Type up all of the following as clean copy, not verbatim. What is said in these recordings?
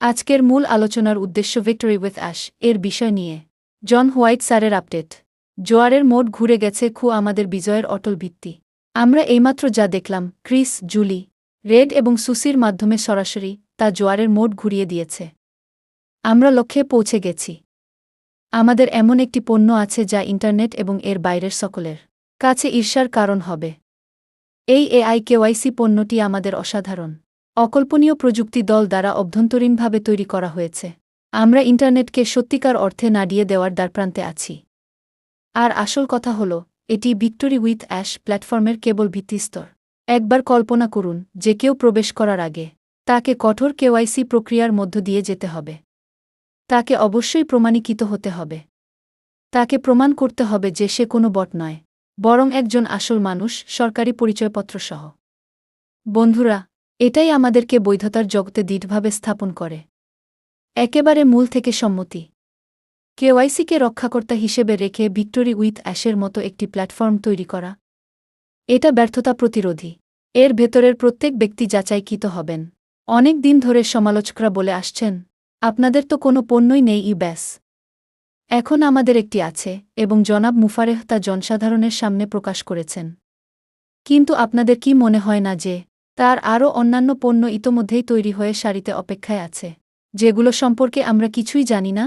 আজকের মূল আলোচনার উদ্দেশ্য ভিক্টরি উইথ অ্যাশ এর বিষয় নিয়ে। জন হোয়াইট স্যারের আপডেট। জোয়ারের মোড় ঘুরে গেছে, আমাদের বিজয়ের অটল ভিত্তি। আমরা এইমাত্র যা দেখলাম, ক্রিস, জুলি, রেড এবং সুসির মাধ্যমে সরাসরি, তা জোয়ারের মোড় ঘুরিয়ে দিয়েছে। আমরা লক্ষ্যে পৌঁছে গেছি। আমাদের এমন একটি পণ্য আছে যা ইন্টারনেট এবং এর বাইরের সকলের কাছে ঈর্ষার কারণ হবে। এই এআই কেওয়াইসি পণ্যটি আমাদের অসাধারণ, অকল্পনীয় প্রযুক্তি দল দ্বারা অভ্যন্তরীণভাবে তৈরি করা হয়েছে। আমরা ইন্টারনেটকে সত্যিকার অর্থে নাড়িয়ে দেওয়ার দ্বারপ্রান্তে আছি। আর আসল কথা হল, এটি ভিক্টরি উইথ অ্যাশ প্ল্যাটফর্মের কেবল ভিত্তিস্তর। একবার কল্পনা করুন যে কেউ প্রবেশ করার আগে তাকে কঠোর কেওয়াইসি প্রক্রিয়ার মধ্য দিয়ে যেতে হবে। তাকে অবশ্যই প্রমাণীকৃত হতে হবে। তাকে প্রমাণ করতে হবে যে সে কোনো বট নয়, বরং একজন আসল মানুষ, সরকারি পরিচয়পত্রসহ। বন্ধুরা, এটাই আমাদেরকে বৈধতার জগতে দৃঢ়ভাবে স্থাপন করে। একেবারে মূল থেকে সম্মতি। কেওয়াইসিকে রক্ষাকর্তা হিসেবে রেখে ভিক্টরি উইথ অ্যাশের মতো একটি প্ল্যাটফর্ম তৈরি করা, এটা ব্যর্থতা প্রতিরোধী। এর ভেতরের প্রত্যেক ব্যক্তি যাচাইকৃত হবেন। অনেক দিন ধরে সমালোচকরা বলে আসছেন, আপনাদের তো কোনো পণ্যই নেই, ব্যাস। এখন আমাদের একটি আছে, এবং জনাব মুফারেহ তা জনসাধারণের সামনে প্রকাশ করেছেন। কিন্তু আপনাদের কি মনে হয় না যে তার আরও অন্যান্য পণ্য ইতোমধ্যেই তৈরি হয়ে সারিতে অপেক্ষায় আছে, যেগুলো সম্পর্কে আমরা কিছুই জানি না?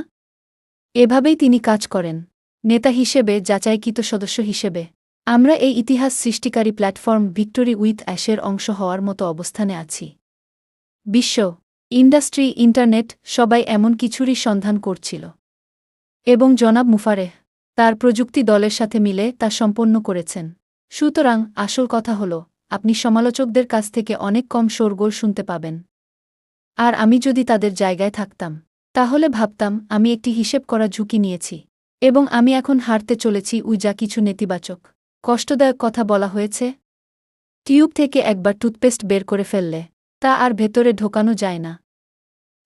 এভাবেই তিনি কাজ করেন। নেতা হিসেবে, যাচাইকৃত সদস্য হিসেবে, আমরা এই ইতিহাস সৃষ্টিকারী প্ল্যাটফর্ম ভিক্টরি উইথ অ্যাশের অংশ হওয়ার মতো অবস্থানে আছি। বিশ্ব, ইন্ডাস্ট্রি, ইন্টারনেট, সবাই এমন কিছুরই সন্ধান করছিল। এবং জনাব মুফারেহ তার প্রযুক্তি দলের সাথে মিলে তা সম্পন্ন করেছেন। সুতরাং আসল কথা হল, আপনি সমালোচকদের কাছ থেকে অনেক কম শোরগোল শুনতে পাবেন। আর আমি যদি তাদের জায়গায় থাকতাম, তাহলে ভাবতাম আমি একটি হিসেব করা ঝুঁকি নিয়েছি, এবং আমি এখন হারতে চলেছি। যা কিছু নেতিবাচক, কষ্টদায়ক কথা বলা হয়েছে, টিউব থেকে একবার টুথপেস্ট বের করে ফেললে তা আর ভেতরে ঢোকানো যায় না।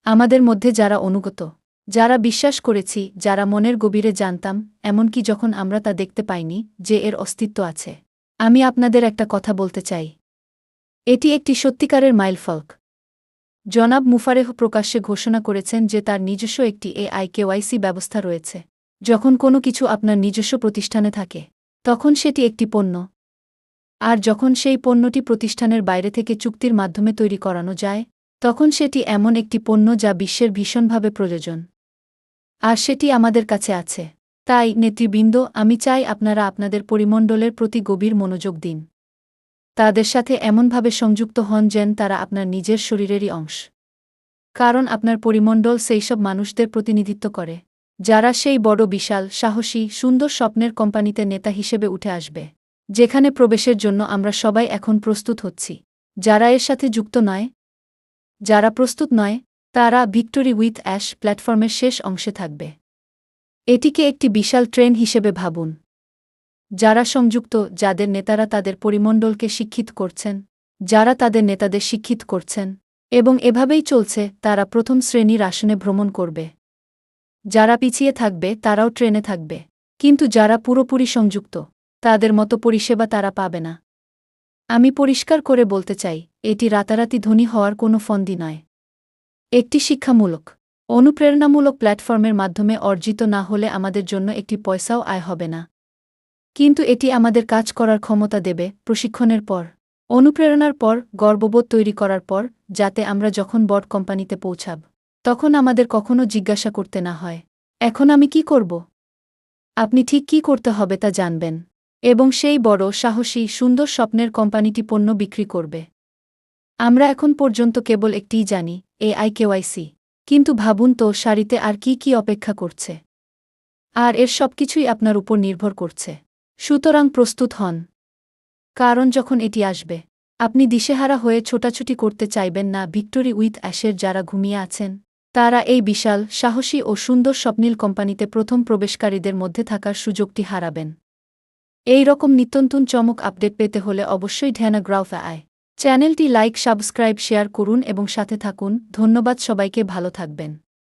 আমাদের মধ্যে যারা অনুগত, যারা বিশ্বাস করেছি, যারা মনের গভীরে জানতাম, এমনকি যখন আমরা তা দেখতে পাইনি যে এর অস্তিত্ব আছে, আমি আপনাদের একটা কথা বলতে চাই। এটি একটি সত্যিকারের মাইলফলক। জনাব মুফারেহ প্রকাশ্যে ঘোষণা করেছেন যে তার নিজস্ব একটি এআই কেওয়াইসি ব্যবস্থা রয়েছে। যখন কোনো কিছু আপনার নিজস্ব প্রতিষ্ঠানে থাকে, তখন সেটি একটি পণ্য। আর যখন সেই পণ্যটি প্রতিষ্ঠানের বাইরে থেকে চুক্তির মাধ্যমে তৈরি করানো যায়, তখন সেটি এমন একটি পণ্য যা বিশ্বের ভীষণভাবে প্রয়োজন। আর সেটি আমাদের কাছে আছে। তাই নেতৃবৃন্দ, আমি চাই আপনারা আপনাদের পরিমণ্ডলের প্রতি গভীর মনোযোগ দিন। তাদের সাথে এমনভাবে সংযুক্ত হন যেন তারা আপনার নিজের শরীরেরই অংশ। কারণ আপনার পরিমণ্ডল সেইসব মানুষদের প্রতিনিধিত্ব করে, যারা সেই বড়, বিশাল, সাহসী, সুন্দর স্বপ্নের কোম্পানিতে নেতা হিসেবে উঠে আসবে, যেখানে প্রবেশের জন্য আমরা সবাই এখন প্রস্তুত হচ্ছি। যারা এর সাথে যুক্ত নয়, যারা প্রস্তুত নয়, তারা ভিক্টরি উইথ অ্যাশ প্ল্যাটফর্মের শেষ অংশে থাকবে। এটিকে একটি বিশাল ট্রেন হিসেবে ভাবুন। যারা সংযুক্ত, যাদের নেতারা তাদের পরিমণ্ডলকে শিক্ষিত করছেন, যারা তাদের নেতাদের শিক্ষিত করছেন, এবং এভাবেই চলছে, তারা প্রথম শ্রেণীর আসনে ভ্রমণ করবে। যারা পিছিয়ে থাকবে তারাও ট্রেনে থাকবে, কিন্তু যারা পুরোপুরি সংযুক্ত, তাদের মতো পরিষেবা তারা পাবে না। আমি পরিষ্কার করে বলতে চাই, এটি রাতারাতি ধনী হওয়ার কোনো ফন্দি নয়। একটি শিক্ষামূলক, অনুপ্রেরণামূলক প্ল্যাটফর্মের মাধ্যমে অর্জিত না হলে আমাদের জন্য একটি পয়সাও আয় হবে না। কিন্তু এটি আমাদের কাজ করার ক্ষমতা দেবে, প্রশিক্ষণের পর, অনুপ্রেরণার পর, গর্ববোধ তৈরি করার পর, যাতে আমরা যখন বড় কোম্পানিতে পৌঁছাব, তখন আমাদের কখনো জিজ্ঞাসা করতে না হয়, এখন আমি কি করব? আপনি ঠিক কি করতে হবে তা জানবেন, এবং সেই বড়, সাহসী, সুন্দর স্বপ্নের কোম্পানিটি পণ্য বিক্রি করবে। আমরা এখন পর্যন্ত কেবল একটিই জানি, এআই কেওয়াইসি। কিন্তু ভাবুন তো, সারিতে আর কি কি অপেক্ষা করছে। আর এর সবকিছুই আপনার উপর নির্ভর করছে। সুতরাং প্রস্তুত হন। কারণ যখন এটি আসবে, আপনি দিশেহারা হয়ে ছোটাছুটি করতে চাইবেন না। ভিক্টরি উইথ অ্যাশের যারা ঘুমিয়ে আছেন, তারা এই বিশাল, সাহসী ও সুন্দর স্বপ্নীল কোম্পানিতে প্রথম প্রবেশকারীদের মধ্যে থাকার সুযোগটি হারাবেন। এই রকম নিত্যনতুন চমক আপডেট পেতে হলে অবশ্যই ঢ্যানা গ্রাউফে আয় চ্যানেলটি লাইক, সাবস্ক্রাইব, শেয়ার করুন এবং সাথে থাকুন। ধন্যবাদ সবাইকে, ভালো থাকবেন।